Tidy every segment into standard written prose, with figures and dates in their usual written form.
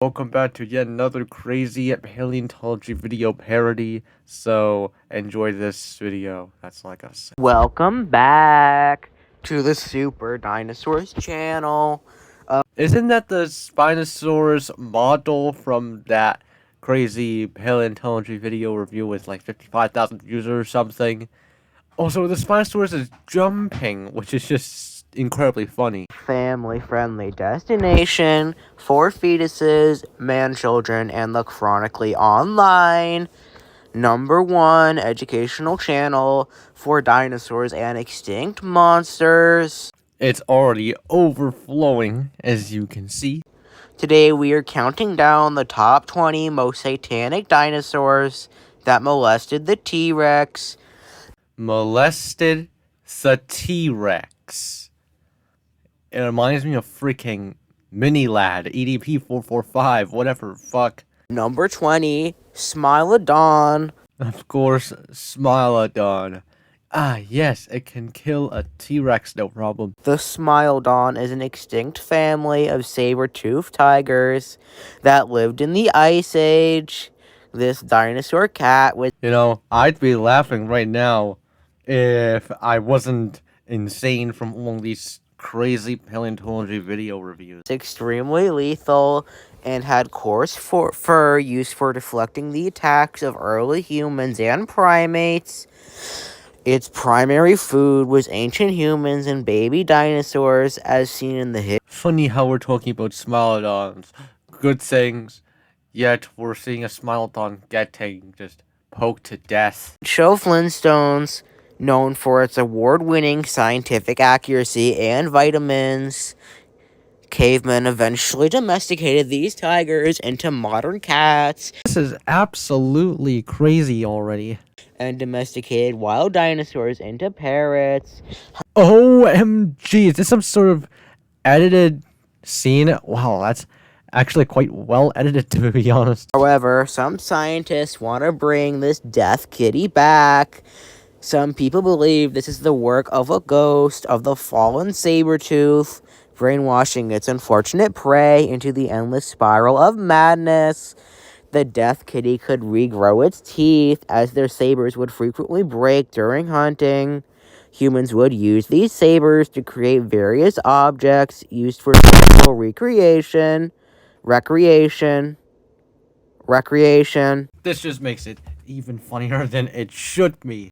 Welcome back to yet another crazy paleontology video parody. So enjoy this video. That's like us. Welcome back to the Super Dinosaurs channel. Isn't that the Spinosaurus model from that crazy paleontology video review with like 55,000 views or something? Also, the Spinosaurus is jumping, which is just incredibly funny. Family-friendly destination for fetuses, man-children, and the chronically online. #1 educational channel for dinosaurs and extinct monsters. It's already overflowing, as you can see. Today we are counting down the top 20 most satanic dinosaurs that molested the T-Rex. Molested the T-Rex. It reminds me of freaking Mini Lad, EDP 445, whatever, fuck. Number 20, Smilodon. Of course, Smilodon. Ah, yes, it can kill a T-Rex, no problem. The Smilodon is an extinct family of saber-toothed tigers that lived in the Ice Age. This dinosaur cat was, You know, I'd be laughing right now if I wasn't insane from all these crazy paleontology video reviews. extremely lethal and had coarse fur used for deflecting the attacks of early humans and primates. Its primary food was ancient humans and baby dinosaurs, as seen in the hit. Funny how we're talking about Smilodons, good things, yet we're seeing a Smilodon getting just poked to death. Show Flintstones, known for its award-winning scientific accuracy and vitamins. Cavemen eventually domesticated these tigers into modern cats This is absolutely crazy already. and domesticated wild dinosaurs into parrots. OMG, is this some sort of edited scene? Wow, that's actually quite well edited, to be honest. However, some scientists want to bring this death kitty back. Some people believe this is the work of a ghost of the fallen saber-tooth, brainwashing its unfortunate prey into the endless spiral of madness. The death kitty could regrow its teeth, as their sabers would frequently break during hunting. Humans would use these sabers to create various objects used for sexual recreation. This just makes it even funnier than it should be.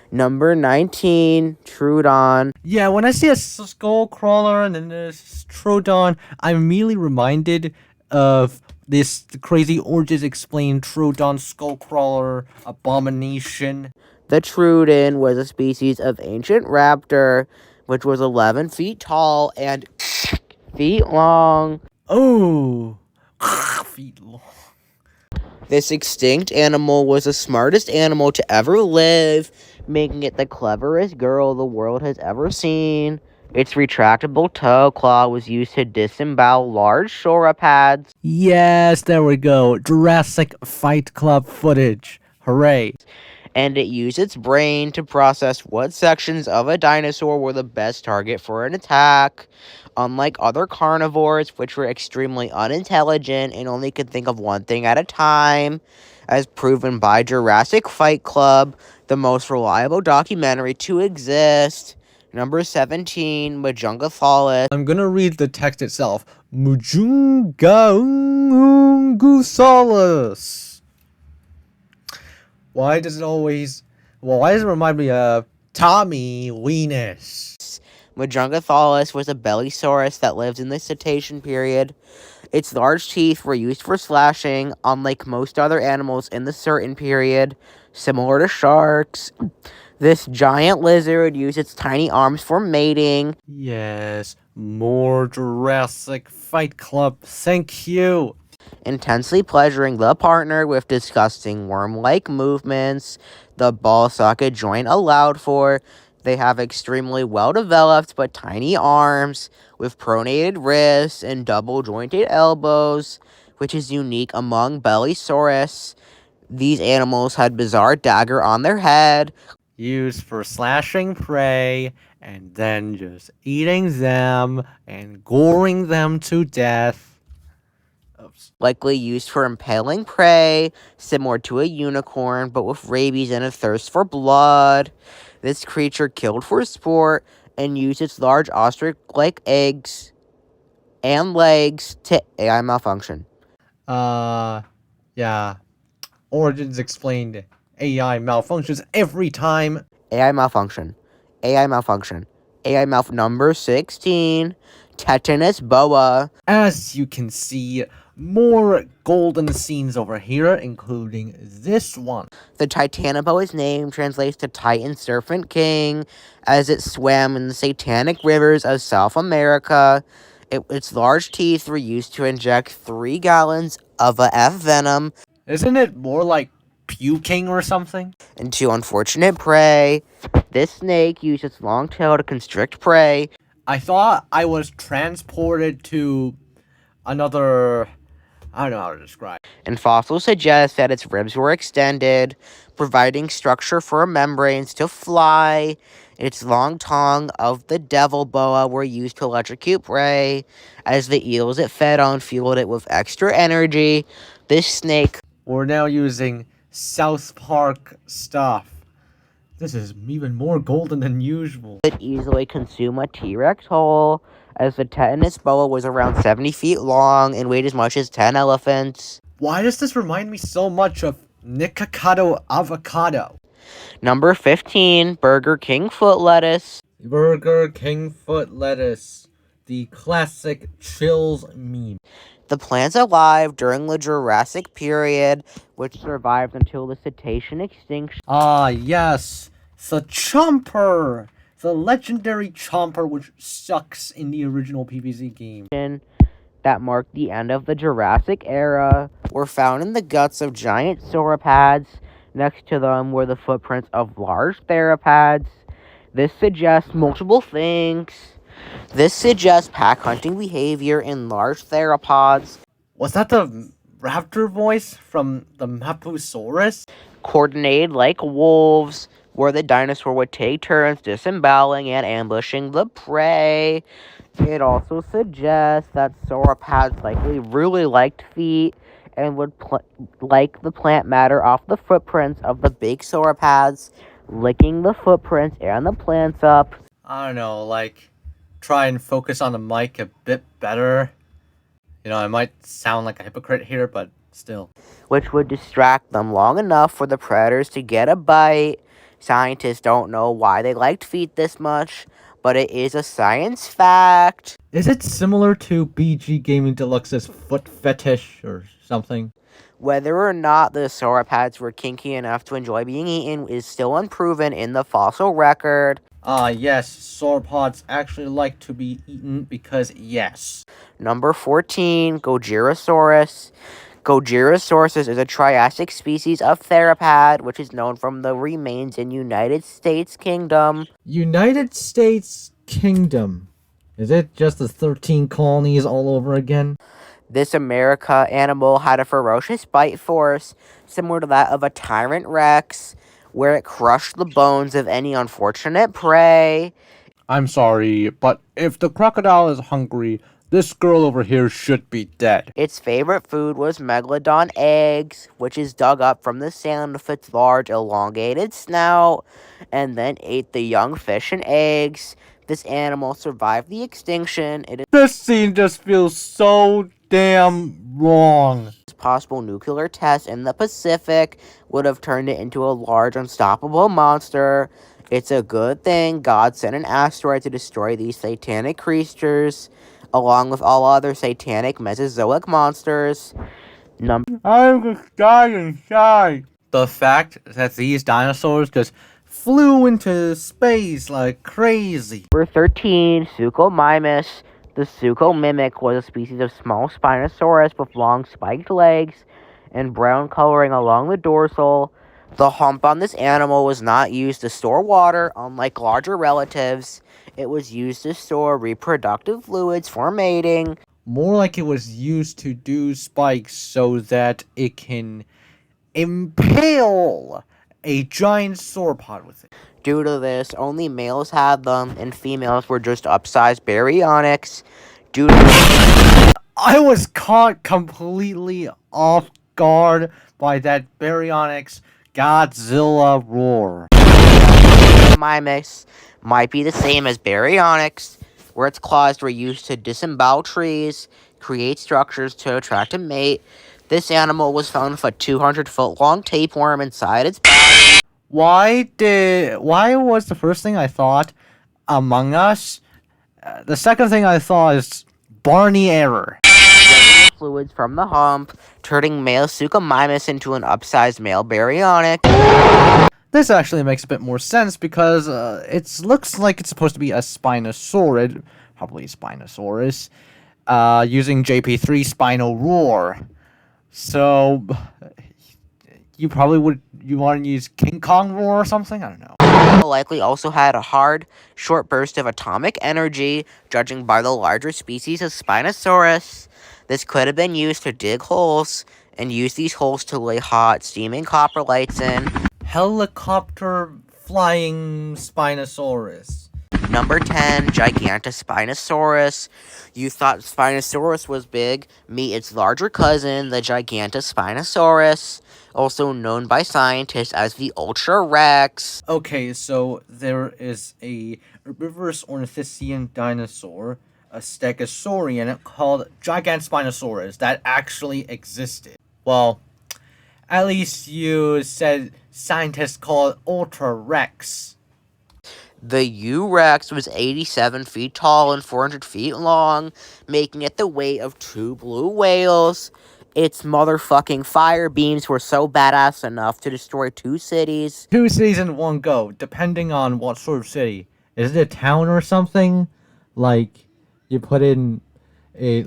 Number 19, Troodon. Yeah, when I see a skull crawler and then this Troodon, I'm immediately reminded of this crazy Oranges Explained Troodon skull crawler abomination. The Troodon was a species of ancient raptor, which was 11 feet tall and feet long. Oh, feet long. This extinct animal was the smartest animal to ever live, making it the cleverest girl the world has ever seen. Its retractable toe claw was used to disembowel large sauropods. Yes, there we go. Jurassic Fight Club footage. Hooray. And it used its brain to process what sections of a dinosaur were the best target for an attack. Unlike other carnivores, which were extremely unintelligent and only could think of one thing at a time, as proven by Jurassic Fight Club, the most reliable documentary to exist. Number 17, Majungathaurus. I'm gonna read the text itself. Majungathaurus. Why does it remind me of Tommy Weenus? Majungathaurus was a bellysaurus that lived in the Cetacean period. Its large teeth were used for slashing, unlike most other animals in the certain period, similar to sharks. This giant lizard used its tiny arms for mating. Yes, more Jurassic Fight Club. Thank you. Intensely pleasuring the partner with disgusting worm-like movements the ball socket joint allowed for. They have extremely well-developed but tiny arms with pronated wrists and double-jointed elbows, which is unique among Bellysaurus. These animals had bizarre dagger on their head. Used for slashing prey and then just eating them and goring them to death. Of Triceratops. Likely used for impaling prey, similar to a unicorn, but with rabies and a thirst for blood. This creature killed for sport and used its large ostrich-like eggs and legs to AI malfunction. Yeah. Origins explained. AI malfunctions every time. AI malfunction. AI malfunction. Number 16. Tetanus boa. As you can see, more golden scenes over here, including this one. The Titanoboa's name translates to Titan Serpent King, as it swam in the satanic rivers of South America. Its large teeth were used to inject 3 gallons of a F venom Isn't it more like puking or something? into unfortunate prey. This snake used its long tail to constrict prey. I thought I was transported to another. I don't know how to describe. And fossils suggest that its ribs were extended, providing structure for membranes to fly. Its long tongue of the devil boa were used to electrocute prey, as the eels it fed on fueled it with extra energy. This snake We're now using South Park stuff. This is even more golden than usual. could easily consume a T-Rex whole, as the tetanus boa was around 70 feet long and weighed as much as 10 elephants. Why does this remind me so much of Nikocado avocado? Number 15, Burger King foot lettuce. Burger King foot lettuce. The classic chills meme. The plants alive during the Jurassic period, which survived until the cetacean extinction. Ah, yes. The Chomper. The legendary Chomper, which sucks in the original PvZ game. That marked the end of the Jurassic era, were found in the guts of giant sauropods. Next to them were the footprints of large theropods. This suggests multiple things. This suggests pack hunting behavior in large theropods. Was that the raptor voice from the Mapusaurus? Coordinated like wolves, where the dinosaur would take turns disemboweling and ambushing the prey. It also suggests that sauropods likely really liked feet and would like the plant matter off the footprints of the big sauropods, licking the footprints and the plants up. I don't know, like, try and focus on the mic a bit better. You know, I might sound like a hypocrite here, but still. Which would distract them long enough for the predators to get a bite. Scientists don't know why they liked feet this much, but it is a science fact. Is it similar to BG Gaming Deluxe's foot fetish or something? Whether or not the sauropods were kinky enough to enjoy being eaten is still unproven in the fossil record. Yes, sauropods actually like to be eaten because yes. Number 14, Gojirasaurus. Gojirasaurus is a Triassic species of theropod, which is known from the remains in United States Kingdom. United States Kingdom. Is it just the 13 colonies all over again? This America animal had a ferocious bite force, similar to that of a tyrant rex, where it crushed the bones of any unfortunate prey. I'm sorry, but if the crocodile is hungry, this girl over here should be dead. Its favorite food was megalodon eggs, which is dug up from the sand with its large elongated snout, and then ate the young fish and eggs. This animal survived the extinction. This scene just feels so damn wrong. Possible nuclear test in the Pacific would have turned it into a large, unstoppable monster. It's a good thing God sent an asteroid to destroy these satanic creatures, along with all other satanic Mesozoic monsters. I'm just dying inside. The fact that these dinosaurs just flew into space like crazy. Number 13, Suchomimus. The Suchomimic was a species of small Spinosaurus with long spiked legs and brown coloring along the dorsal. The hump on this animal was not used to store water, unlike larger relatives. It was used to store reproductive fluids for mating. More like it was used to do spikes so that it can impale a giant sauropod with it. Due to this, only males had them, and females were just upsized baryonyx. I was caught completely off guard by that baryonyx Godzilla roar. Mimus might be the same as baryonyx, where its claws were used to disembowel trees, create structures to attract a mate. This animal was found with a 200-foot-long tapeworm inside its body. Why was the first thing I thought Among Us? The second thing I thought is Barney error. Fluids from the hump, turning male Suchomimus into an upsized male baryonyx. This actually makes a bit more sense because it looks like it's supposed to be a Spinosaurid, probably Spinosaurus, using JP3 Spino Roar. So you want to use King Kong Roar or something? I don't know. Likely also had a hard, short burst of atomic energy, judging by the larger species of Spinosaurus. This could have been used to dig holes, and use these holes to lay hot, steaming copper lights in. Helicopter flying Spinosaurus. Number 10, Gigantospinosaurus. You thought Spinosaurus was big. Meet its larger cousin, the Gigantospinosaurus, also known by scientists as the Ultra Rex. Okay, so there is a herbivorous ornithischian dinosaur, a stegosaurian, called Gigantospinosaurus that actually existed. Well, at least you said scientists call it Ultra Rex. The U-Rex was 87 feet tall and 400 feet long, making it the weight of 2 blue whales. Its motherfucking fire beams were so badass enough to destroy 2 cities. 2 cities in one go, depending on what sort of city. Is it a town or something? Like, you put in a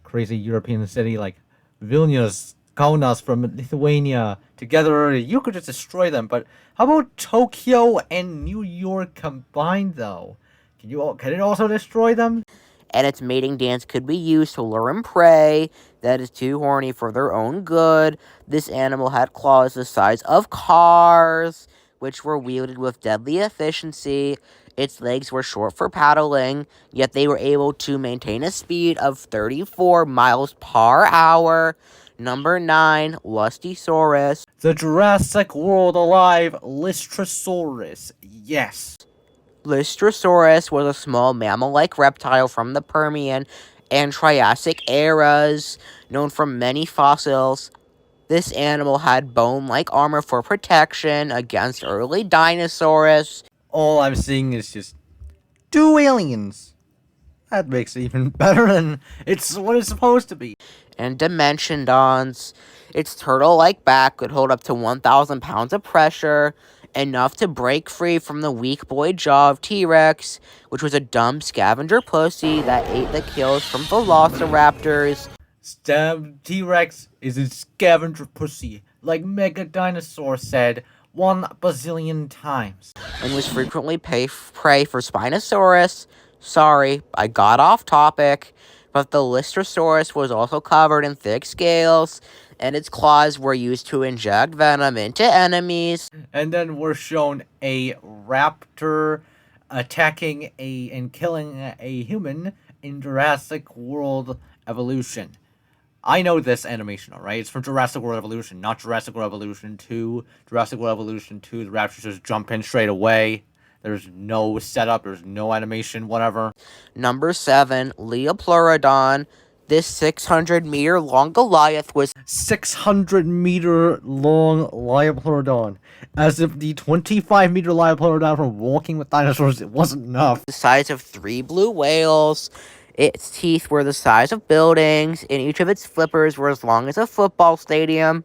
crazy European city like Vilnius, Kaunas from Lithuania together, you could just destroy them. But how about Tokyo and New York combined, though? Can it also destroy them? And its mating dance could be used to lure in prey that is too horny for their own good. This animal had claws the size of cars, which were wielded with deadly efficiency. Its legs were short for paddling, yet they were able to maintain a speed of 34 miles per hour. Number 9, Lustisaurus. The Jurassic World alive Lystrosaurus. Yes. Lystrosaurus was a small mammal-like reptile from the Permian and Triassic eras, known from many fossils. This animal had bone-like armor for protection against early dinosaurs. All I'm seeing is just 2 aliens. That makes it even better than it's what it's supposed to be. And Dimensions. Its turtle-like back could hold up to 1,000 pounds of pressure, enough to break free from the weak boy jaw of T-Rex, which was a dumb scavenger pussy that ate the kills from velociraptors. T-Rex is a scavenger pussy, like Mega Dinosaur said 1 bazillion times. And was frequently prey for Spinosaurus. Sorry, I got off topic. But the Lystrosaurus was also covered in thick scales, and its claws were used to inject venom into enemies. And then we're shown a raptor attacking and killing a human in Jurassic World Evolution. I know this animation, alright? It's from Jurassic World Evolution, not Jurassic World Evolution 2. Jurassic World Evolution 2, the raptors just jump in straight away. There's no setup, there's no animation, whatever. Number 7, Leopleurodon. This 600-meter long Goliath was 600-meter long Leopleurodon. As if the 25-meter Leopleurodon from Walking with Dinosaurs, it wasn't enough. the size of 3 blue whales. Its teeth were the size of buildings, and each of its flippers were as long as a football stadium.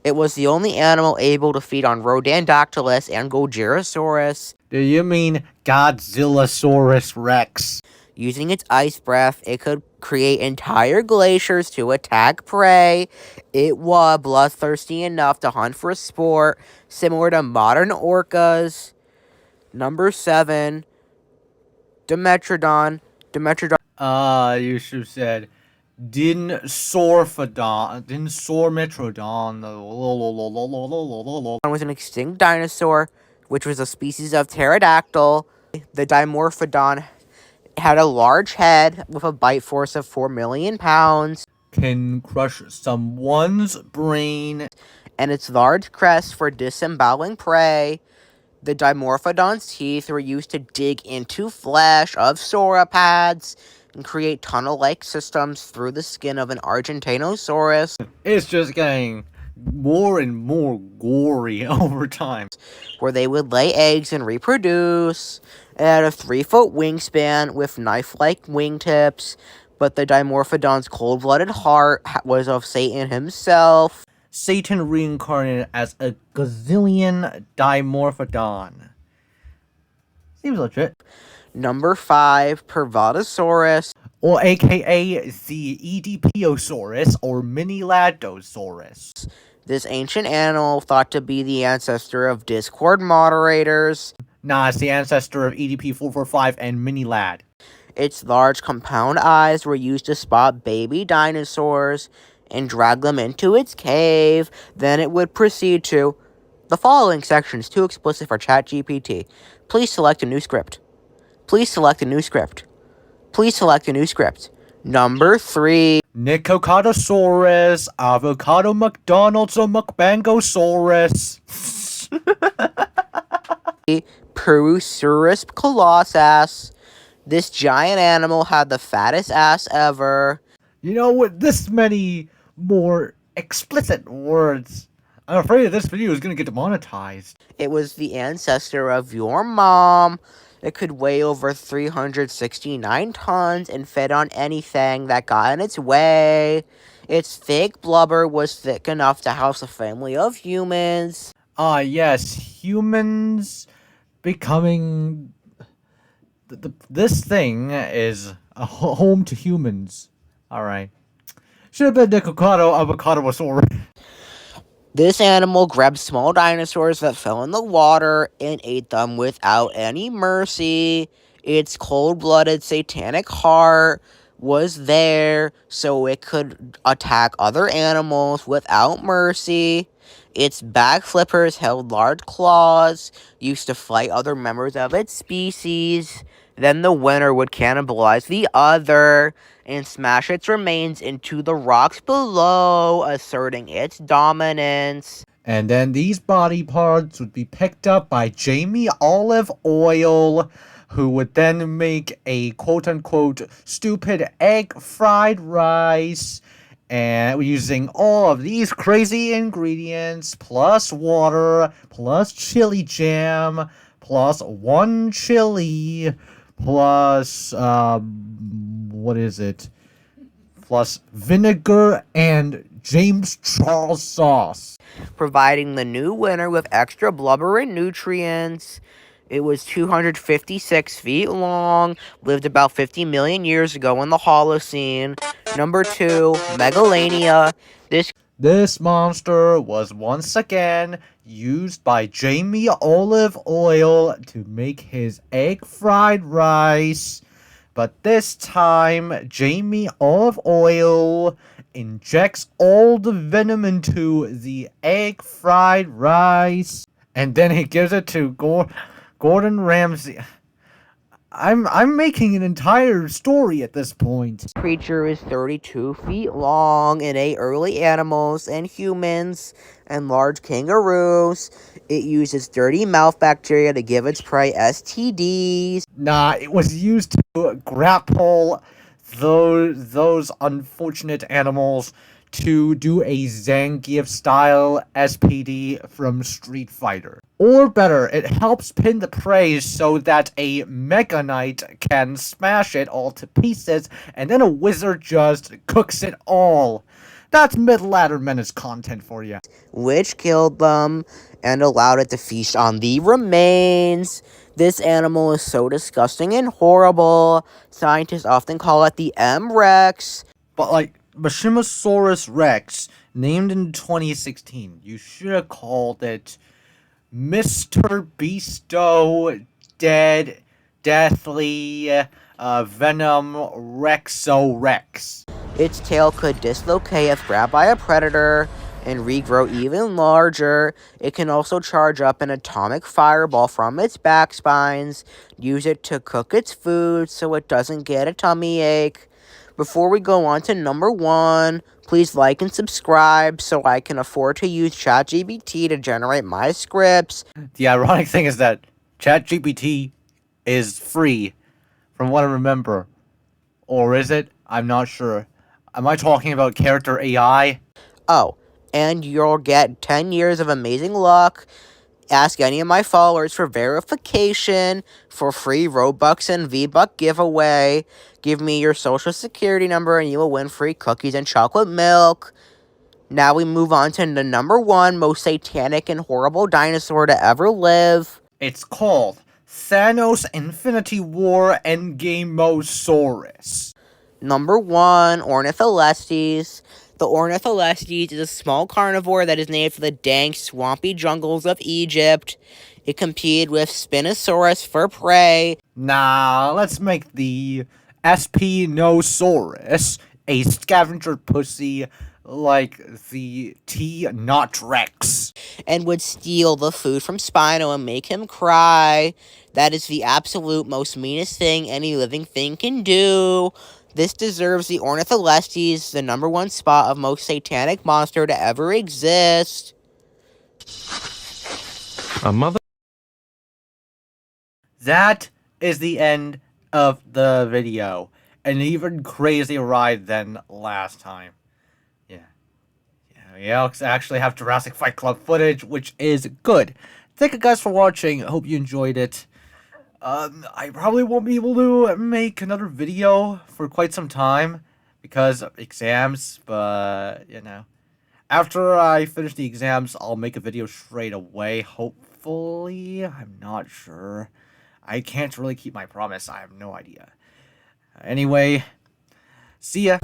It was the only animal able to feed on Rodandactylus and Gojirasaurus. Do you mean Godzillasaurus Rex? Using its ice breath, it could create entire glaciers to attack prey. It was bloodthirsty enough to hunt for sport, similar to modern orcas. Number 7, Dimetrodon. You should have said Dinsorphodon. Dinsormetrodon. Was an extinct dinosaur, which was a species of pterodactyl. The Dimorphodon had a large head with a bite force of 4 million pounds, can crush someone's brain, and its large crest for disemboweling prey. The Dimorphodon's teeth were used to dig into flesh of sauropods and create tunnel-like systems through the skin of an Argentinosaurus. It's just getting more and more gory over time. Where they would lay eggs and reproduce. It had a 3-foot wingspan with knife-like wingtips, but the Dimorphodon's cold-blooded heart was of Satan himself. Satan reincarnated as a gazillion Dimorphodon. Seems legit. Number 5, Pervotosaurus. Or aka the Oedipiosaurus or Miniladosaurus. This ancient animal thought to be the ancestor of Discord moderators. Nah, it's the ancestor of EDP445 and Minilad. Its large compound eyes were used to spot baby dinosaurs and drag them into its cave. Then it would proceed to, the following section is too explicit for ChatGPT. Please select a new script. Please select a new script. Please select a new script. Number 3. Nicocotosaurus, Avocado McDonald's or McBangosaurus. Perusaurus colossus. This giant animal had the fattest ass ever. You know, with this many more explicit words, I'm afraid this video is going to get demonetized. It was the ancestor of your mom. It could weigh over 369 tons and fed on anything that got in its way. Its thick blubber was thick enough to house a family of humans. Ah, yes, humans becoming... this thing is a home to humans. Alright. Should have been Avocadosaurus. This animal grabbed small dinosaurs that fell in the water and ate them without any mercy. Its cold-blooded satanic heart was there so it could attack other animals without mercy. Its back flippers held large claws, used to fight other members of its species. Then the winner would cannibalize the other and smash its remains into the rocks below, asserting its dominance. And then these body parts would be picked up by Jamie Olive Oil, who would then make a quote-unquote stupid egg fried rice, and using all of these crazy ingredients, plus water, plus chili jam, plus one chili, plus, what is it? Plus vinegar and James Charles sauce. Providing the new winner with extra blubber and nutrients. It was 256 feet long, lived about 50 million years ago in the Holocene. Number 2, Megalania. This monster was once again used by Jamie Olive Oil to make his egg fried rice. But this time, Jamie Olive Oil injects all the venom into the egg fried rice. And then he gives it to Gordon Ramsay. I'm making an entire story at this point. This creature is 32 feet long and ate early animals and humans and large kangaroos. It uses dirty mouth bacteria to give its prey STDs. Nah, it was used to grapple those unfortunate animals to do a Zangief-style SPD from Street Fighter. Or better, it helps pin the prey so that a Mega Knight can smash it all to pieces, and then a wizard just cooks it all. That's Mid-Ladder Menace content for you. Which killed them and allowed it to feast on the remains. This animal is so disgusting and horrible. Scientists often call it the M-Rex. But like, Machimosaurus Rex, named in 2016, you should have called it Mr. Beasto Deathly Venom Rexo Rex. Its tail could dislocate if grabbed by a predator. and regrow even larger. It can also charge up an atomic fireball from its back spines, use it to cook its food so it doesn't get a tummy ache. Before we go on to number 1, please like and subscribe so I can afford to use ChatGPT to generate my scripts. The ironic thing is that ChatGPT is free, from what I remember. Or is it? I'm not sure. Am I talking about character AI? Oh, and you'll get 10 years of amazing luck. Ask any of my followers for verification, for free Robux and V-Buck giveaway. Give me your social security number and you will win free cookies and chocolate milk. Now we move on to the number 1 most satanic and horrible dinosaur to ever live. It's called Thanos Infinity War Endgameosaurus. Number 1, Ornitholestes. The Ornitholestes is a small carnivore that is named for the dank, swampy jungles of Egypt. It competed with Spinosaurus for prey. Nah, let's make the Spinosaurus a scavenger pussy like the T-Rex. And would steal the food from Spino and make him cry. That is the absolute most meanest thing any living thing can do. This deserves the Ornitholestes, the number 1 spot of most satanic monster to ever exist. A mother. That is the end of the video. An even crazier ride than last time. Yeah. We actually have Jurassic Fight Club footage, which is good. Thank you guys for watching. I hope you enjoyed it. I probably won't be able to make another video for quite some time because of exams, but, after I finish the exams, I'll make a video straight away, hopefully. I'm not sure. I can't really keep my promise. I have no idea. Anyway, see ya.